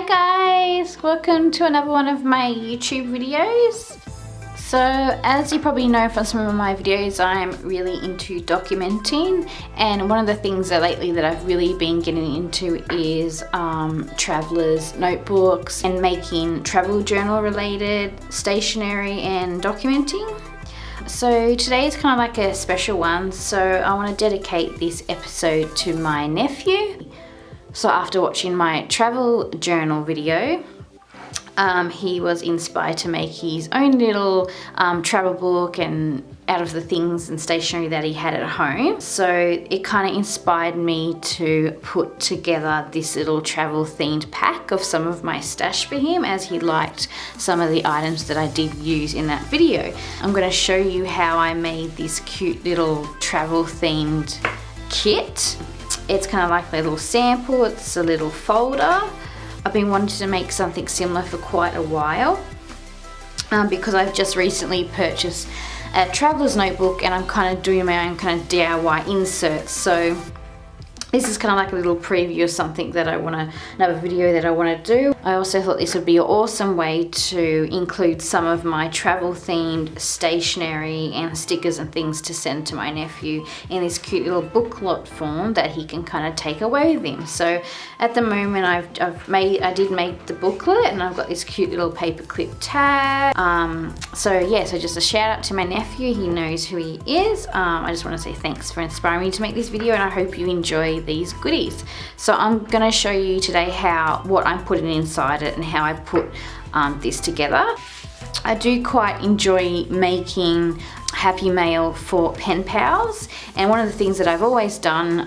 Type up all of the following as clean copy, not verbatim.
Hi guys, welcome to another one of my YouTube videos. So as you probably know from some of my videos, I'm really into documenting, and one of the things that lately that I've really been getting into is travelers notebooks and making travel journal related stationery and documenting. So today is kind of like a special one, so I want to dedicate this episode to my nephew. So after watching my travel journal video, he was inspired to make his own little travel book and out of the things and stationery that he had at home. So it kind of inspired me to put together this little travel themed pack of some of my stash for him, as he liked some of the items that I did use in that video. I'm going to show you how I made this cute little travel themed kit. It's kind of like a little sample, it's a little folder. I've been wanting to make something similar for quite a while because I've just recently purchased a traveler's notebook and I'm kind of doing my own kind of DIY inserts. So this is kind of like a little preview of something that I want to, another video that I want to do. I also thought this would be an awesome way to include some of my travel themed stationery and stickers and things to send to my nephew in this cute little booklet form that he can kind of take away with him. So at the moment I did make the booklet and I've got this cute little paperclip tag. So yeah, so just a shout out to my nephew, he knows who he is. I just want to say thanks for inspiring me to make this video, and I hope you enjoy these goodies. So I'm going to show you today what I'm putting inside it and how I put this together. I do quite enjoy making happy mail for pen pals, and one of the things that I've always done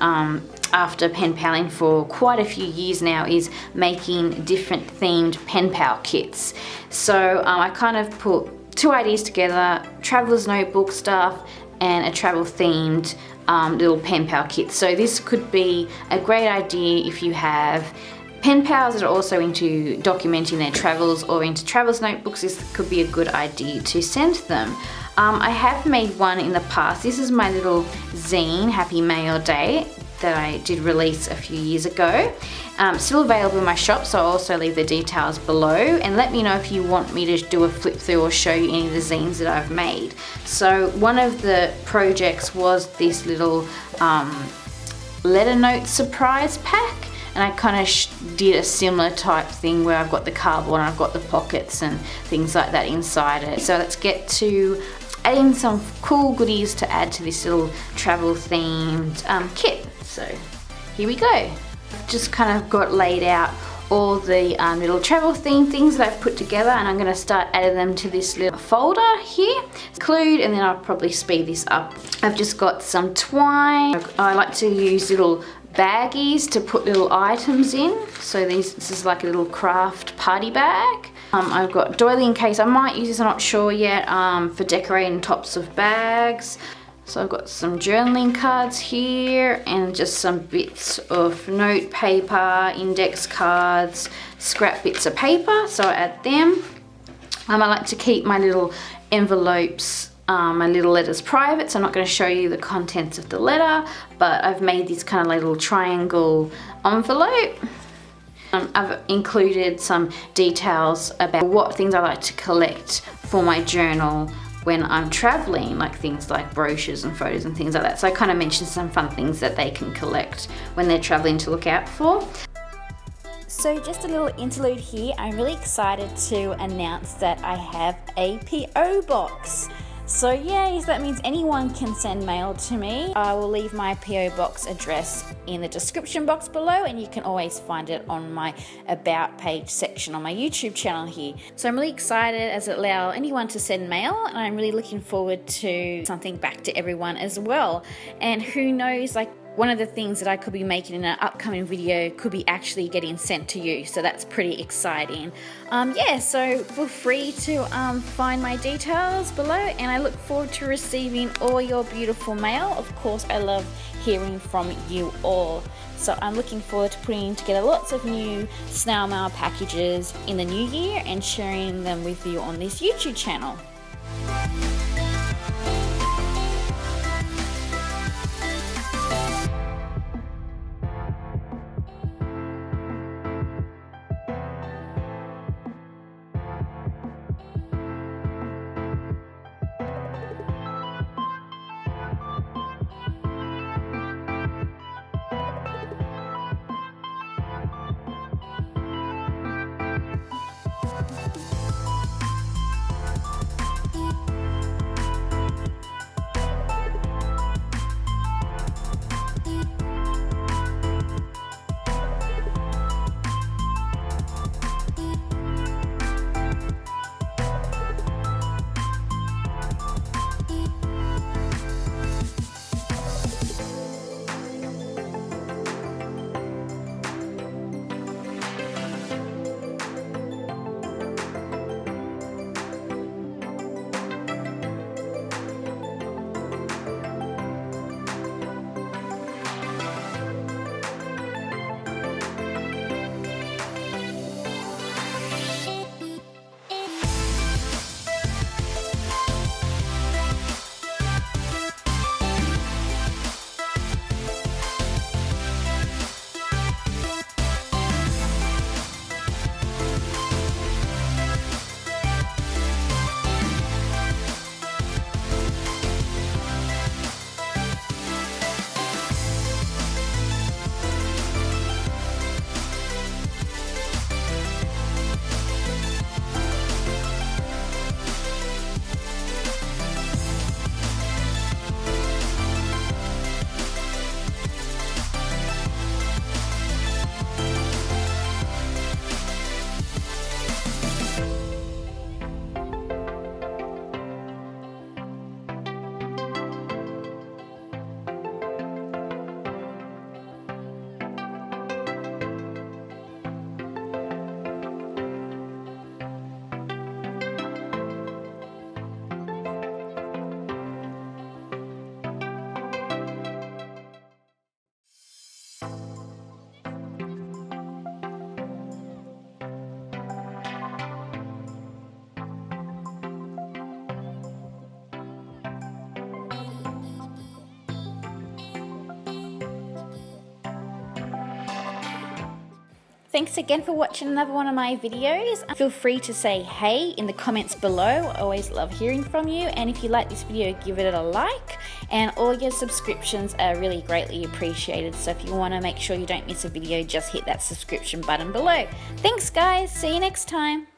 after pen paling for quite a few years now is making different themed pen pal kits. So I kind of put two ideas together: traveler's notebook stuff and a travel themed little pen pal kit. So this could be a great idea if you have pen pals that are also into documenting their travels or into travelers notebooks. This could be a good idea to send them. I have made one in the past. This is my little zine, Happy Mail Day, that I did release a few years ago. Still available in my shop, so I'll also leave the details below, and let me know if you want me to do a flip through or show you any of the zines that I've made. So one of the projects was this little letter note surprise pack, and I kind of did a similar type thing where I've got the cardboard and I've got the pockets and things like that inside it. So let's get to adding some cool goodies to add to this little travel themed kit. So here we go. Just kind of got laid out all the little travel theme things that I've put together, and I'm going to start adding them to this little folder here. Include, and then I'll probably speed this up. I've just got some twine. I like to use little baggies to put little items in. So this is like a little craft party bag. I've got doily case. I might use this, I'm not sure yet, for decorating tops of bags. So I've got some journaling cards here and just some bits of note paper, index cards, scrap bits of paper, so I add them. I like to keep my little envelopes, my little letters private, so I'm not going to show you the contents of the letter, but I've made this kind of little triangle envelope. I've included some details about what things I like to collect for my journal when I'm traveling, like things like brochures and photos and things like that. So I kind of mentioned some fun things that they can collect when they're traveling to look out for. So just a little interlude here. I'm really excited to announce that I have a PO box. So yay, that means anyone can send mail to me. I will leave my PO box address in the description box below, and you can always find it on my about page section on my YouTube channel here. So I'm really excited as it allows anyone to send mail, and I'm really looking forward to something back to everyone as well. And who knows, like, one of the things that I could be making in an upcoming video could be actually getting sent to you, so that's pretty exciting. Yeah, so feel free to find my details below, and I look forward to receiving all your beautiful mail. Of course, I love hearing from you all. So I'm looking forward to putting together lots of new snail mail packages in the new year and sharing them with you on this YouTube channel. Thanks again for watching another one of my videos. Feel free to say hey in the comments below. I always love hearing from you. And if you like this video, give it a like. And all your subscriptions are really greatly appreciated. So if you want to make sure you don't miss a video, just hit that subscription button below. Thanks guys, see you next time.